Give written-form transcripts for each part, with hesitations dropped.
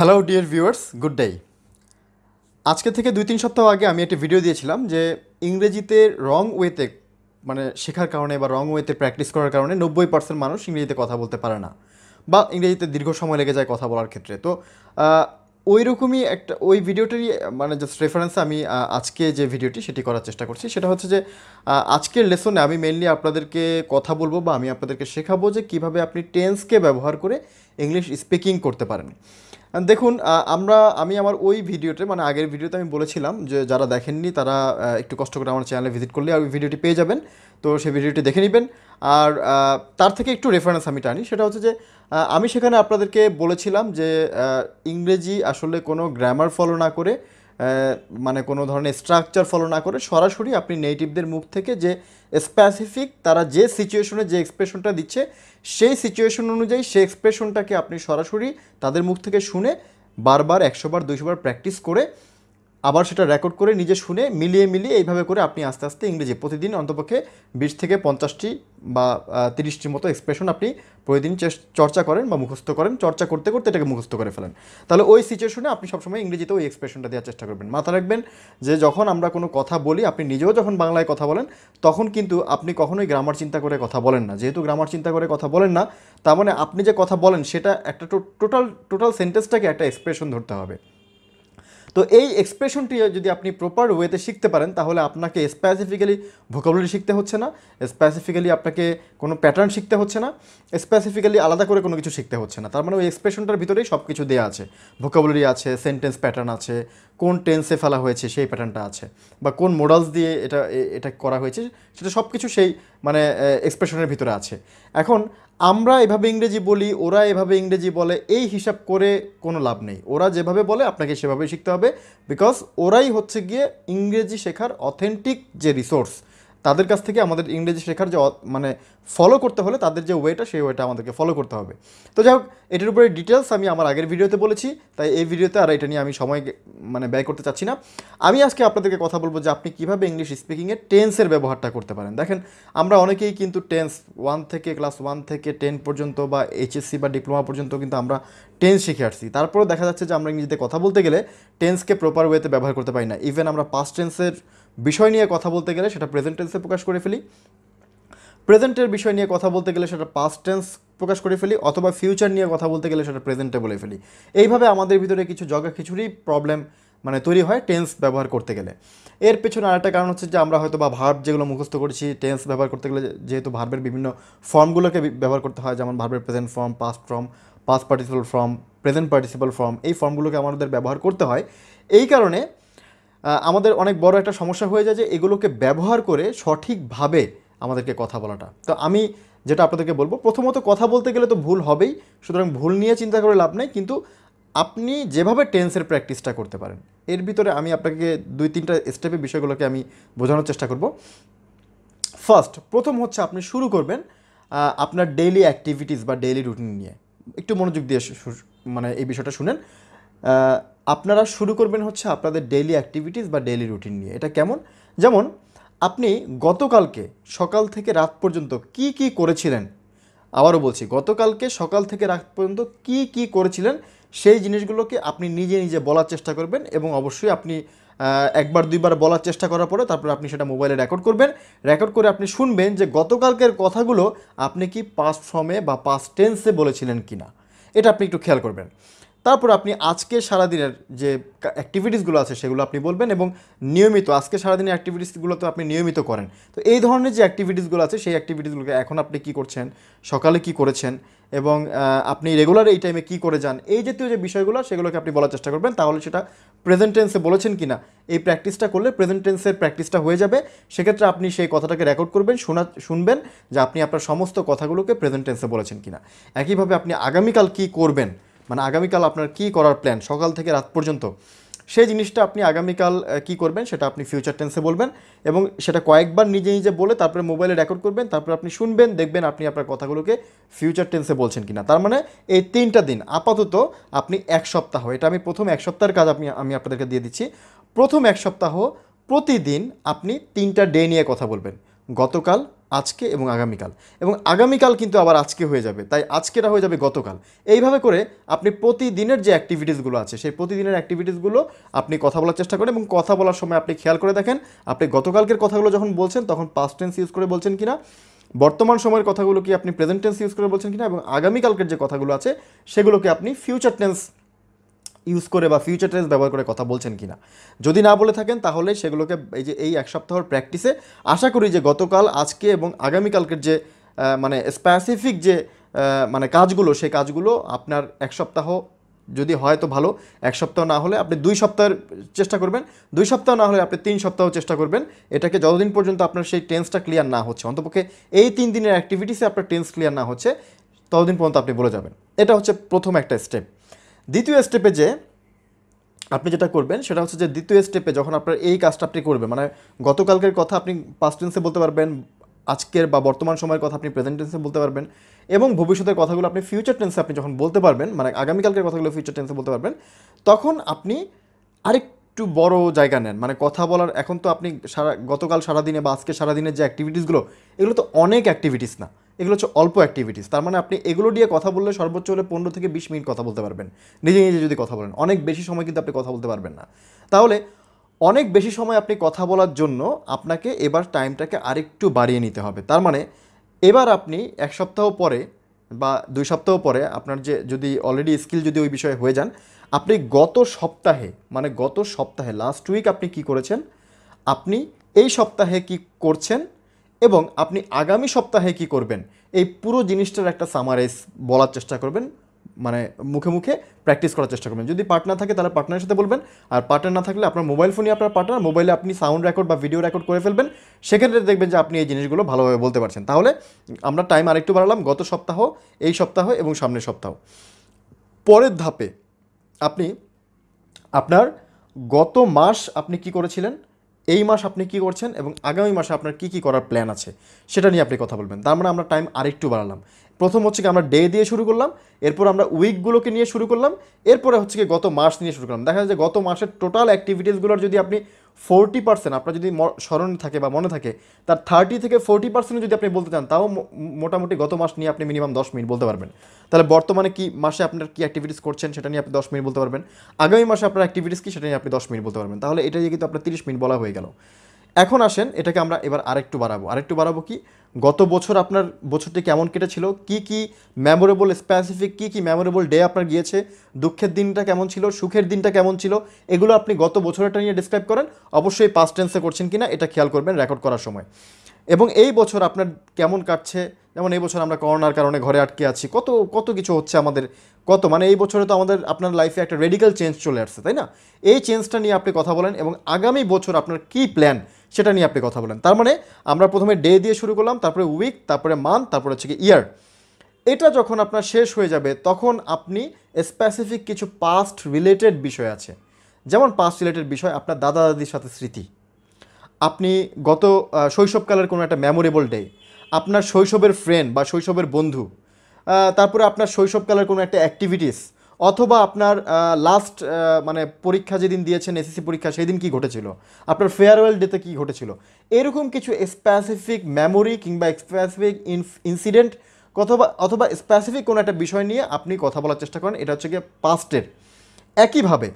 Hello dear viewers, good day. আজকে থেকে 2-3 সপ্তাহ আগে আমি একটা ভিডিও দিয়েছিলাম যে ইংরেজিতে রং ওয়েতে শেখার কারণে বা রং ওয়েতে প্র্যাকটিস করার কারণে 90% মানুষ ইংরেজিতে কথা বলতে পারে না বা ইংরেজিতে দীর্ঘ সময় লেগে যায় কথা বলার ক্ষেত্রে। তো ওই রকমই একটা ওই ভিডিওটারই জাস্ট রেফারেন্সে আমি আজকে যে ভিডিওটি সেটি করার চেষ্টা করছি। সেটা হচ্ছে যে আজকের লেসনে আমি মেইনলি আপনাদেরকে কথা বলবো বা আমি আপনাদেরকে শেখাবো যে কীভাবে আপনি টেন্সকে ব্যবহার করে ইংলিশ স্পিকিং করতে পারেন। দেখুন, আমি আমার ওই ভিডিওতে আগের ভিডিওতে আমি বলেছিলাম যে যারা দেখেননি তারা একটু কষ্ট করে আমার চ্যানেলে ভিজিট করলে ওই ভিডিওটি পেয়ে যাবেন। তো সেই ভিডিওটি দেখে নেবেন। আর তার থেকে একটু রেফারেন্স আমি টানি, সেটা হচ্ছে যে আমি সেখানে আপনাদেরকে বলেছিলাম যে ইংরেজি আসলে কোনো গ্রামার ফলো না করে কোনো ধরনের স্ট্রাকচার ফলো না করে সরাসরি আপনি নেটিভদের মুখ থেকে যে স্পেসিফিক তারা যে সিচুয়েশনে যে এক্সপ্রেশনটা দিচ্ছে সেই সিচুয়েশন অনুযায়ী সেই এক্সপ্রেশনটাকে আপনি সরাসরি তাদের মুখ থেকে শুনে বারবার 100 বার 200 বার প্র্যাকটিস করে আবার সেটা রেকর্ড করে নিজে শুনে মিলিয়ে এইভাবে করে আপনি আস্তে আস্তে ইংরেজি প্রতিদিন অন্তপক্ষে 20 থেকে 50টি বা 30টির মতো এক্সপ্রেশন আপনি প্রতিদিন চর্চা করেন বা মুখস্থ করেন। চর্চা করতে করতে এটাকে মুখস্থ করে ফেলেন। তাহলে ওই সিচুয়েশনে আপনি সবসময় ইংরেজিতে ওই এক্সপ্রেশনটা দেওয়ার চেষ্টা করবেন। মাথা রাখবেন যে যখন আমরা কোনো কথা বলি, আপনি নিজেও যখন বাংলায় কথা বলেন তখন কিন্তু আপনি কখনোই গ্রামার চিন্তা করে কথা বলেন না। যেহেতু গ্রামার চিন্তা করে কথা বলেন না, তার মানে আপনি যে কথা বলেন সেটা একটা টোটাল সেন্টেন্সটাকে একটা এক্সপ্রেশন ধরতে হবে। তো এই এক্সপ্রেশনটি যদি আপনি প্রপার ওয়েতে শিখতে পারেন তাহলে আপনাকে স্পেসিফিক্যালি ভোকাবুলারি শিখতে হচ্ছে না, স্পেসিফিক্যালি আপনাকে কোনো প্যাটার্ন শিখতে হচ্ছে না, স্পেসিফিক্যালি আলাদা করে কোনো কিছু শিখতে হচ্ছে না। তার মানে ওই এক্সপ্রেশনটার ভিতরেই সব কিছু দেওয়া আছে। ভোকাবুলারি আছে, সেন্টেন্স প্যাটার্ন আছে, কোন টেন্সে ফেলা হয়েছে সেই প্যাটার্নটা আছে, বা কোন মোডালস দিয়ে এটা করা হয়েছে সেটা সব কিছু সেই এক্সপ্রেশনের ভিতরে আছে। এখন আমরা এভাবে ইংরেজি বলি, ওরা এভাবে ইংরেজি বলে, এই হিসাব করে কোনো লাভ নেই। ওরা যেভাবে বলে আপনাকে সেভাবেই শিখতে হবে, বিকজ ওরাই হচ্ছে গিয়ে ইংরেজি শেখার অথেন্টিক যে রিসোর্স। তাদের কাছ থেকে আমাদের ইংরেজি শেখার যে ফলো করতে হলে তাদের যে ওয়েটা সেই ওয়েটা আমাদেরকে ফলো করতে হবে। তো যাই হোক, এটার উপরে ডিটেলস আমি আমার আগের ভিডিওতে বলেছি, তাই এই ভিডিওতে আর এটা নিয়ে আমি সময় ব্যয় করতে চাচ্ছি না। আমি আজকে আপনাদেরকে কথা বলবো যে আপনি কীভাবে ইংলিশ স্পিকিংয়ে টেন্সের ব্যবহারটা করতে পারেন। দেখেন, আমরা অনেকেই কিন্তু টেন্স ক্লাস 1 থেকে 10 পর্যন্ত বা এইচএসসি বা ডিপ্লোমা পর্যন্ত কিন্তু আমরা টেন্স শিখে আসছি। তারপরেও দেখা যাচ্ছে যে আমরা ইংরেজিতে কথা বলতে গেলে টেন্সকে প্রপার ওয়েতে ব্যবহার করতে পারি না। ইভেন আমরা পাস্ট টেন্সের বিষয় নিয়ে কথা বলতে গেলে সেটা প্রেজেন্ট টেন্সে প্রকাশ করে ফেলি, প্রেজেন্টের বিষয় নিয়ে কথা বলতে গেলে সেটা পাস্ট টেন্স প্রকাশ করে ফেলি, অথবা ফিউচার নিয়ে কথা বলতে গেলে সেটা প্রেজেন্টে বলে ফেলি। এইভাবে আমাদের ভিতরে কিছু জগাখিচুড়ি প্রবলেম তৈরি হয় টেন্স ব্যবহার করতে গেলে। এর পেছনে আরেকটা কারণ হচ্ছে যে আমরা হয়তো বা ভার্ব যেগুলো মুখস্থ করেছি টেন্স ব্যবহার করতে গেলে যেহেতু ভার্বের বিভিন্ন ফর্মগুলোকে ব্যবহার করতে হয়, যেমন ভার্বের present form, past form, past participle form, present participle form, এই ফর্মগুলোকে আমাদের ব্যবহার করতে হয়। এই কারণে আমাদের অনেক বড় একটা সমস্যা হয়ে যায় যে এগুলোকে ব্যবহার করে সঠিকভাবে আমাদেরকে কথা বলাটা। তো আমি যেটা আপনাদেরকে বলবো, প্রথমত কথা বলতে গেলে তো ভুল হবেই, সুতরাং ভুল নিয়ে চিন্তা করে লাভ নেই, কিন্তু আপনি যেভাবে টেন্সের প্র্যাকটিসটা করতে পারেন এর ভিতরে আমি আপনাকে 2-3টা স্টেপে বিষয়গুলোকে আমি বোঝানোর চেষ্টা করব। প্রথম হচ্ছে আপনি শুরু করবেন আপনার ডেইলি অ্যাক্টিভিটিস বা ডেইলি রুটিন নিয়ে। একটু মনোযোগ দিয়ে এই বিষয়টা শুনেন। আপনারা শুরু করবেন হচ্ছে আপনাদের ডেইলি অ্যাক্টিভিটিস বা ডেইলি রুটিন নিয়ে। এটা কেমন? যেমন আপনি গতকালকে সকাল থেকে রাত পর্যন্ত কি কি করেছিলেন, আবারও বলছি, গতকালকে সকাল থেকে রাত পর্যন্ত কি কি করেছিলেন সেই জিনিসগুলোকে আপনি নিজে নিজে বলার চেষ্টা করবেন, এবং অবশ্যই আপনি একবার দুইবার বলার চেষ্টা করার পরে তারপরে আপনি সেটা মোবাইলে রেকর্ড করবেন। রেকর্ড করে আপনি শুনবেন যে গতকালকের কথাগুলো আপনি কি পাস্ট ফর্মে বা পাস্ট টেন্সে বলেছিলেন কি না, এটা আপনি একটু খেয়াল করবেন। তারপর আপনি আজকে সারাদিনের যে অ্যাক্টিভিটিসগুলো আছে সেগুলো আপনি বলবেন, এবং নিয়মিত আজকে সারাদিনের অ্যাক্টিভিটিসগুলো তো আপনি নিয়মিত করেন। তো এই ধরনের যে অ্যাক্টিভিটিসগুলো আছে সেই অ্যাক্টিভিটিসগুলোকে এখন আপনি কী করছেন, সকালে কি করেছেন, এবং আপনি রেগুলার এই টাইমে কী করে যান, এই জাতীয় যে বিষয়গুলো সেগুলোকে আপনি বলার চেষ্টা করবেন। তাহলে সেটা প্রেজেন্ট টেন্সে বলেছেন কি না এই প্র্যাকটিসটা করলে প্রেজেন্ট টেন্সের প্র্যাকটিসটা হয়ে যাবে। সেক্ষেত্রে আপনি সেই কথাটাকে রেকর্ড করবেন, শুনবেন যে আপনি আপনার সমস্ত কথাগুলোকে প্রেজেন্ট টেন্সে বলেছেন কি না। একইভাবে আপনি আগামীকাল কী করবেন, আগামীকাল আপনার কী করার প্ল্যান সকাল থেকে রাত পর্যন্ত, সেই জিনিসটা আপনি আগামীকাল কী করবেন সেটা আপনি ফিউচার টেন্সে বলবেন, এবং সেটা কয়েকবার নিজে নিজে বলে তারপরে মোবাইলে রেকর্ড করবেন। তারপরে আপনি শুনবেন, দেখবেন আপনি আপনার কথাগুলোকে ফিউচার টেন্সে বলছেন কিনা। তার মানে এই 3টা দিন আপাতত আপনি 1 সপ্তাহ, এটা আমি প্রথম 1 সপ্তাহের কাজ আমি আপনাদেরকে দিয়ে দিচ্ছি। প্রথম 1 সপ্তাহ প্রতিদিন আপনি 3টা ডে নিয়ে কথা বলবেন। গতকাল, আজকে এবং আগামীকাল, এবং আগামীকাল কিন্তু আবার আজকে হয়ে যাবে, তাই আজকেটা হয়ে যাবে গতকাল। এইভাবে করে আপনি প্রতিদিনের যে অ্যাক্টিভিটিসগুলো আছে সেই প্রতিদিনের অ্যাক্টিভিটিসগুলো আপনি কথা বলার চেষ্টা করেন, এবং কথা বলার সময় আপনি খেয়াল করে দেখেন আপনি গতকালকের কথাগুলো যখন বলছেন তখন পাস্ট টেন্স ইউজ করে বলছেন কিনা, বর্তমান সময়ের কথাগুলো কি আপনি প্রেজেন্ট টেন্স ইউজ করে বলছেন কিনা, এবং আগামীকালকের যে কথাগুলো আছে সেগুলোকে আপনি ফিউচার টেন্স ইউজ করে বা ফিউচার টেন্স ব্যবহার করে কথা বলছেন কিনা। যদি না বলে থাকেন তাহলে সেগুলোকে এই এক সপ্তাহের প্র্যাকটিসে আশা করি যে গতকাল, আজকে এবং আগামীকালকের যে মানে স্পেসিফিক যে মানে কাজগুলো, সেই কাজগুলো আপনার এক সপ্তাহ যদি হয় তো ভালো, এক সপ্তাহ না হলে আপনি 2 সপ্তাহের চেষ্টা করবেন, 2 সপ্তাহ না হলে আপনি 3 সপ্তাহ চেষ্টা করবেন। এটাকে যতদিন পর্যন্ত আপনার সেই টেন্সটা ক্লিয়ার না হচ্ছে, অন্তপক্ষে এই 3 দিনের অ্যাক্টিভিটিসে আপনার টেন্স ক্লিয়ার না হচ্ছে, ততদিন পর্যন্ত আপনি বলে যাবেন। এটা হচ্ছে প্রথম একটা স্টেপ। দ্বিতীয় স্টেপে যে আপনি যেটা করবেন সেটা হচ্ছে যে দ্বিতীয় স্টেপে যখন আপনার এই কাজটা আপনি করবেন, মানে গতকালকের কথা আপনি পাস্ট টেন্সে বলতে পারবেন, আজকের বা বর্তমান সময়ের কথা আপনি প্রেজেন্ট টেন্সে বলতে পারবেন, এবং ভবিষ্যতের কথাগুলো আপনি ফিউচার টেন্সে আপনি যখন বলতে পারবেন, মানে আগামীকালকের কথাগুলো ফিউচার টেন্সে বলতে পারবেন, তখন আপনি আরেকটু বড় জায়গা নেন। মানে কথা বলার এখন তো আপনি গতকাল সারাদিনে বা আজকে সারাদিনের যে অ্যাক্টিভিটিসগুলো, এগুলো তো অনেক অ্যাক্টিভিটিস না, এগুলো হচ্ছে অল্প অ্যাক্টিভিটিস। তার মানে আপনি এগুলো দিয়ে কথা বললে সর্বোচ্চ হলে 15 থেকে 20 মিনিট কথা বলতে পারবেন নিজে নিজে যদি কথা বলেন। অনেক বেশি সময় কিন্তু আপনি কথা বলতে পারবেন না। তাহলে অনেক বেশি সময় আপনি কথা বলার জন্য আপনাকে এবার টাইমটাকে আরেকটু বাড়িয়ে নিতে হবে। তার মানে এবার আপনি 1 সপ্তাহ পরে বা 2 সপ্তাহ পরে আপনার যে যদি অলরেডি স্কিল যদি ওই বিষয়ে হয়ে যান, আপনি গত সপ্তাহে লাস্ট উইক আপনি কি করেছেন, আপনি এই সপ্তাহে কি করছেন, এবং আপনি আগামী সপ্তাহে কি করবেন, এই পুরো জিনিসটার একটা সামারাইজ বলার চেষ্টা করবেন। মানে মুখে মুখে প্র্যাকটিস করার চেষ্টা করবেন। যদি পার্টনার থাকে তাহলে পার্টনারের সাথে বলবেন, আর পার্টনার না থাকলে আপনার মোবাইল ফোনই আপনার পার্টনার, মোবাইলে আপনি সাউন্ড রেকর্ড বা ভিডিও রেকর্ড করে ফেলবেন। সেক্ষেত্রে দেখবেন যে আপনি এই জিনিসগুলো ভালোভাবে বলতে পারছেন। তাহলে আমরা টাইম আরেকটু বাড়ালাম, গত সপ্তাহ, এই সপ্তাহ এবং সামনের সপ্তাহ। পরের ধাপে আপনি আপনার গত মাস আপনি কি করেছিলেন, এই মাস আপনি কি করছেন, এবং আগামী মাসে আপনার কি কি করার প্ল্যান আছে সেটা নিয়ে আপনি কথা বলবেন। তার মানে আমরা টাইম আরেকটু বাড়ালাম। প্রথম হচ্ছে কি আমরা ডে দিয়ে শুরু করলাম, এরপর আমরা উইকগুলোকে নিয়ে শুরু করলাম, এরপরে হচ্ছে কি গত মাস নিয়ে শুরু করলাম। দেখা যায় যে গত মাসের টোটাল অ্যাক্টিভিটিসগুলোর যদি আপনি 40% আপনার যদি স্মরণ থাকে বা মনে থাকে, তার 30 থেকে 40% যদি আপনি বলতে চান, তাও মোটামুটি গত মাস নিয়ে আপনি মিনিমাম 10 মিনিট বলতে পারবেন। তাহলে বর্তমানে কি মাসে আপনার কি অ্যাক্টিভিটিস করছেন সেটা নিয়ে আপনি 10 মিনিট বলতে পারবেন, আগামী মাসে আপনার অ্যাক্টিভিটিস কি সেটা নিয়ে আপনি 10 মিনিট বলতে পারবেন। তাহলে এটা দিয়ে কিন্তু আপনার 30 মিনিট বলা হয়ে গেল। এখন আসেন এটাকে আমরা এবার আরেকটু বাড়াবো কি, গত বছর আপনার বছরটি কেমন কেটেছিল, কি কি মেমোরেবল স্পেসিফিক কি কি মেমোরেবল ডে আপনার গিয়েছে, দুঃখের দিনটা কেমন ছিল, সুখের দিনটা কেমন ছিল, এগুলো আপনি গত বছরটা নিয়ে ডিসক্রাইব করেন। অবশ্যই পাস্ট টেন্সে করছেন কিনা এটা খেয়াল করবেন রেকর্ড করার সময়। এবং এই বছর আপনার কেমন কাটছে, যেমন এই বছর আমরা করোনার কারণে ঘরে আটকে আছি, কত কত কিছু হচ্ছে আমাদের, মানে এই বছরে তো আমাদের আপনার লাইফে একটা রেডিক্যাল চেঞ্জ চলে আসছে, তাই না? এই চেঞ্জটা নিয়ে আপনি কথা বলেন, এবং আগামী বছর আপনার কী প্ল্যান সেটা নিয়ে আপনি কথা বলেন। তার মানে আমরা প্রথমে ডে দিয়ে শুরু করলাম, তারপরে উইক, তারপরে মান্থ, তারপরে হচ্ছে কি ইয়ার। এটা যখন আপনার শেষ হয়ে যাবে তখন আপনি স্পেসিফিক কিছু পাস্ট রিলেটেড বিষয় আছে, যেমন পাস্ট রিলেটেড বিষয় আপনার দাদা দাদির সাথে স্মৃতি, আপনি গত শৈশবকালের কোনো একটা মেমোরেবল ডে, আপনার শৈশবের ফ্রেন্ড বা শৈশবের বন্ধু, তারপরে আপনার শৈশবকালের কোনো একটা অ্যাক্টিভিটিস, অথবা আপনার লাস্ট মানে পরীক্ষা যেদিন দিয়েছেন এসএসসি পরীক্ষা সেই দিন কী ঘটেছিল, আপনার ফেয়ারওয়েল ডেতে কী ঘটেছিল, এরকম কিছু স্পেসিফিক মেমোরি কিংবা স্পেসিফিক ইনসিডেন্ট অথবা স্পেসিফিক কোনো একটা বিষয় নিয়ে আপনি কথা বলার চেষ্টা করেন। এটা হচ্ছে গিয়ে পাস্টের। একইভাবে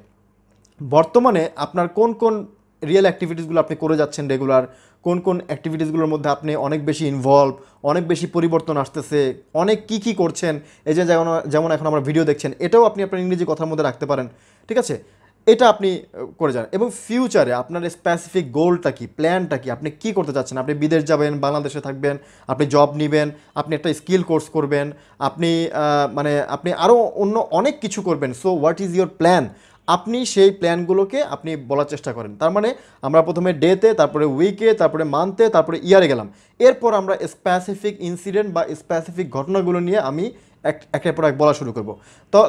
বর্তমানে আপনার কোন কোন রিয়েল অ্যাক্টিভিটিসগুলো আপনি করে যাচ্ছেন রেগুলার, কোন কোন অ্যাক্টিভিটিসগুলোর মধ্যে আপনি অনেক বেশি ইনভলভ, অনেক বেশি পরিবর্তন আসতেছে, অনেক কী করছেন, এই যে যেমন এখন আমরা ভিডিও দেখছেন, এটাও আপনি আপনার ইংরেজি কথার মধ্যে রাখতে পারেন। ঠিক আছে, এটা আপনি করে যান। এবং ফিউচারে আপনার স্পেসিফিক গোলটা কি, প্ল্যানটা কি, আপনি কী করতে চাচ্ছেন, আপনি বিদেশ যাবেন, বাংলাদেশে থাকবেন, আপনি জব নেবেন, আপনি একটা স্কিল কোর্স করবেন, আপনি আপনি আরও অন্য অনেক কিছু করবেন। So what is your plan, আপনি সেই প্ল্যানগুলোকে আপনি বলার চেষ্টা করেন। তার মানে আমরা প্রথমে ডেতে, তারপরে উইকে, তারপরে মান্থে, তারপরে ইয়ারে গেলাম। এরপর আমরা স্পেসিফিক ইনসিডেন্ট বা স্পেসিফিক ঘটনাগুলো নিয়ে আমি একের পর এক বলা শুরু করব।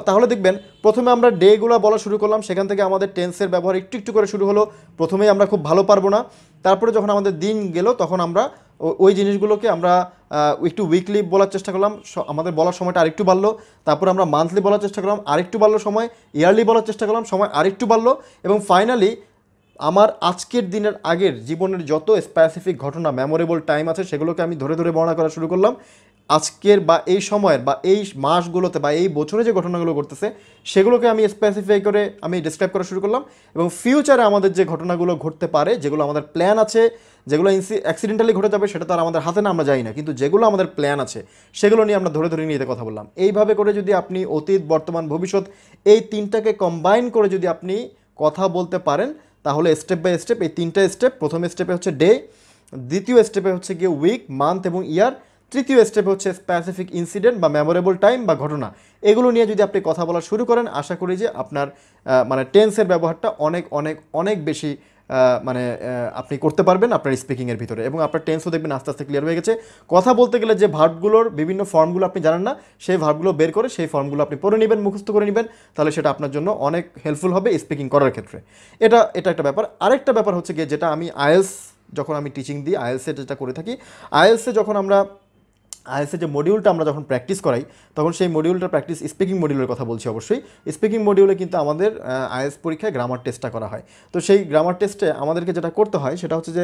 তাহলে দেখবেন প্রথমে আমরা ডেগুলো বলা শুরু করলাম, সেখান থেকে আমাদের টেন্সের ব্যবহার একটু একটু করে শুরু হলো। প্রথমেই আমরা খুব ভালো পারবো না, তারপরে যখন আমাদের দিন গেল তখন আমরা ওই জিনিসগুলোকে আমরা একটু উইকলি বলার চেষ্টা করলাম, আমাদের বলার সময়টা আরেকটু বাড়লো। তারপর আমরা মান্থলি বলার চেষ্টা করলাম, আরেকটু বাড়লো সময়, ইয়ারলি বলার চেষ্টা করলাম, সময় আরেকটু বাড়লো, এবং ফাইনালি আমার আজকের দিনের আগের জীবনের যত স্পেসিফিক ঘটনা মেমোরেবল টাইম আছে সেগুলোকে আমি ধরে ধরে বর্ণনা করা শুরু করলাম। আজকের বা এই সময়ের বা এই মাসগুলোতে বা এই বছরে যে ঘটনাগুলো ঘটতেছে সেগুলোকে আমি স্পেসিফাই করে আমি ডিসক্রাইব করা শুরু করলাম। এবং ফিউচারে আমাদের যে ঘটনাগুলো ঘটতে পারে, যেগুলো আমাদের প্ল্যান আছে, যেগুলো অ্যাক্সিডেন্টালি ঘটে যাবে সেটা তো আর আমাদের হাতে না, আমরা জানি না, কিন্তু যেগুলো আমাদের প্ল্যান আছে সেগুলো নিয়ে আমরা ধরে ধরে নিয়ে কথা বললাম। এইভাবে করে যদি আপনি অতীত, বর্তমান, ভবিষ্যৎ এই তিনটাকে কম্বাইন করে যদি আপনি কথা বলতে পারেন তাহলে স্টেপ বাই স্টেপ এই তিনটা স্টেপ, প্রথম স্টেপে হচ্ছে ডে, দ্বিতীয় স্টেপে হচ্ছে গিয়ে উইক, মান্থ এবং ইয়ার, তৃতীয় স্টেপে হচ্ছে স্পেসিফিক ইনসিডেন্ট বা মেমোরেবল টাইম বা ঘটনা, এগুলো নিয়ে যদি আপনি কথা বলা শুরু করেন আশা করি যে আপনার মানে টেন্সের ব্যবহারটা অনেক অনেক অনেক বেশি মানে আপনি করতে পারবেন আপনার স্পিকিংয়ের ভিতরে, এবং আপনার টেন্সও দেখবেন আস্তে আস্তে ক্লিয়ার হয়ে গেছে। কথা বলতে গেলে যে ভার্বগুলোর বিভিন্ন ফর্মগুলো আপনি জানেন না, সেই ভার্বগুলো বের করে সেই ফর্মগুলো আপনি পড়ে নেবেন, মুখস্থ করে নেবেন, তাহলে সেটা আপনার জন্য অনেক হেল্পফুল হবে স্পিকিং করার ক্ষেত্রে। এটা এটা একটা ব্যাপার। আরেকটা ব্যাপার হচ্ছে গিয়ে যেটা আমি আইএলস যখন আমি টিচিং দিই, আইএলসে যেটা করে থাকি, আইএলসে যখন আমরা আইএলসের যে মডিউলটা আমরা যখন প্র্যাকটিস করাই তখন সেই মডিউলটা প্র্যাকটিস স্পিকিং মডিউলের কথা বলছি অবশ্যই। স্পিকিং মডিউলে কিন্তু আমাদের আইএলস পরীক্ষায় গ্রামার টেস্টটা করা হয়। তো সেই গ্রামার টেস্টে আমাদেরকে যেটা করতে হয় সেটা হচ্ছে যে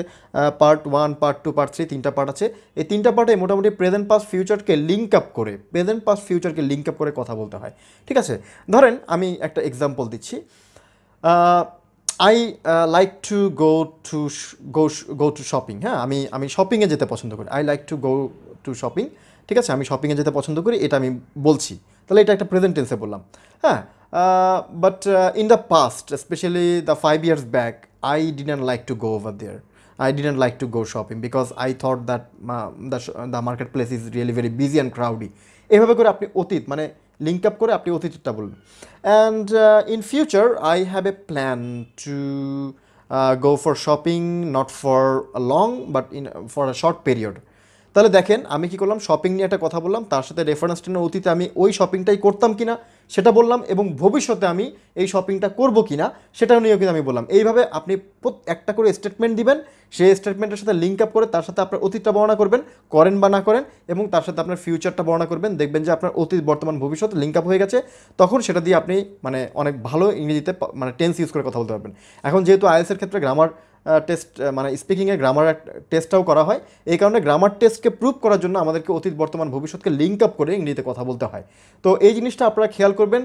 পার্ট 1, পার্ট 2, পার্ট 3 তিনটা পার্ট আছে। এই তিনটা পার্টে মোটামুটি প্রেজেন্ট পাস্ট ফিউচারকে লিঙ্ক আপ করে, প্রেজেন্ট পাস্ট ফিউচারকে লিঙ্ক আপ করে কথা বলতে হয়। ঠিক আছে, ধরেন আমি একটা এক্সাম্পল দিচ্ছি। I like to go to shopping. হ্যাঁ, আমি শপিংয়ে যেতে পছন্দ করি। I like to go to shopping. ঠিক আছে, আমি শপিংয়ে যেতে পছন্দ করি, এটা আমি বলছি, তাহলে এটা একটা প্রেজেন্ট টেন্সে বললাম। হ্যাঁ, but in the past, specially the 5 years back, I didn't like to go over there. I didn't like to go shopping because I thought that the marketplace is really very busy and crowdy. এভাবে করে আপনি অতীত মানে link up করে আপনি অতীতটা বলুন। And in future I have a plan to go for shopping, not for long but for a short period. তাহলে দেখেন আমি কি করলাম, শপিং নিয়ে একটা কথা বললাম, তার সাথে রেফারেন্স টেনে অতীতে আমি ওই শপিংটাই করতাম কিনা সেটা বললাম, এবং ভবিষ্যতে আমি এই শপিংটা করব কিনা সেটা নিয়েও কিন্তু আমি বললাম। এইভাবে আপনি একটা করে স্টেটমেন্ট দিবেন, সেই স্টেটমেন্টের সাথে লিঙ্ক আপ করে তার সাথে আপনার অতীতটা বর্ণনা করবেন, করেন বা না করেন, এবং তার সাথে আপনার ফিউচারটা বর্ণনা করবেন। দেখবেন যে আপনার অতীত, বর্তমান, ভবিষ্যৎ লিঙ্ক আপ হয়ে গেছে। তখন সেটা দিয়ে আপনি মানে অনেক ভালো ইংরেজিতে মানে টেন্স ইউজ করে কথা বলতে পারবেন। এখন যেহেতু আইএলসের ক্ষেত্রে গ্রামার টেস্ট মানে স্পিকিংয়ে গ্রামার টেস্টটাও করা হয়, এই কারণে গ্রামার টেস্টকে প্রুভ করার জন্য আমাদেরকে অতীত, বর্তমান, ভবিষ্যৎকে লিঙ্ক আপ করে ইংরেজিতে কথা বলতে হয়। তো এই জিনিসটা আপনারা খেয়াল করবেন।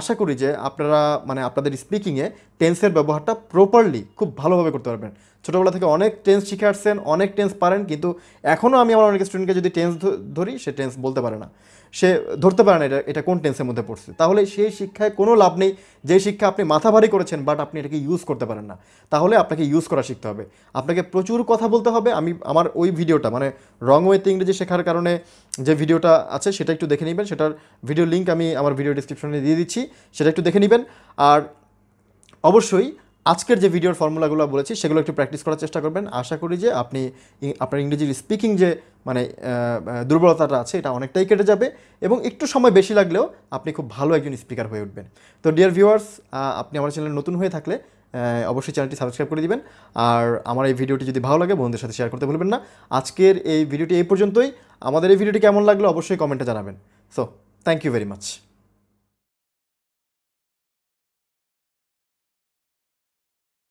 আশা করি যে আপনারা মানে আপনাদের স্পিকিংয়ে টেন্সের ব্যবহারটা প্রপারলি খুব ভালোভাবে করতে পারবেন। ছোটোবেলা থেকে অনেক টেন্স শিখে আসছেন, অনেক টেন্স পারেন, কিন্তু এখনও আমি আমার অনেক স্টুডেন্টকে যদি টেন্স ধরি সে টেন্স বলতে পারে না, সে ধরতে পারে না এটা কোন টেন্সের মধ্যে পড়ছে। তাহলে সেই শিক্ষায় কোনো লাভ নেই, যে শিক্ষা আপনি মাথা ভারী করেছেন বাট আপনি এটাকে ইউজ করতে পারেন না। তাহলে আপনাকে ইউজ করা শিখতে হবে, আপনাকে প্রচুর কথা বলতে হবে। আমি আমার ওই ভিডিওটা মানে রং ওয়েতে ইংরেজি শেখার কারণে যে ভিডিওটা আছে সেটা একটু দেখে নেবেন, সেটার ভিডিও লিঙ্ক আমি আমার ভিডিও ডিসক্রিপশনে দিয়ে দিচ্ছি, সেটা একটু দেখে নেবেন। আর অবশ্যই আজকের যে ভিডিওর ফর্মুলাগুলো বলেছি সেগুলো একটু প্র্যাকটিস করার চেষ্টা করবেন। আশা করি যে আপনি আপনার ইংরেজির স্পিকিং যে মানে দুর্বলতাটা আছে এটা অনেকটাই কেটে যাবে, এবং একটু সময় বেশি লাগলেও আপনি খুব ভালো একজন স্পিকার হয়ে উঠবেন। তো ডিয়ার ভিউয়ার্স, আপনি আমার চ্যানেলে নতুন হয়ে থাকলে অবশ্যই চ্যানেলটি সাবস্ক্রাইব করে দিবেন, আর আমার এই ভিডিওটি যদি ভালো লাগে বন্ধুদের সাথে শেয়ার করতে ভুলবেন না। আজকের এই ভিডিওটি এই পর্যন্তই। আমাদের এই ভিডিওটি কেমন লাগলো অবশ্যই কমেন্টে জানাবেন। So thank you very much.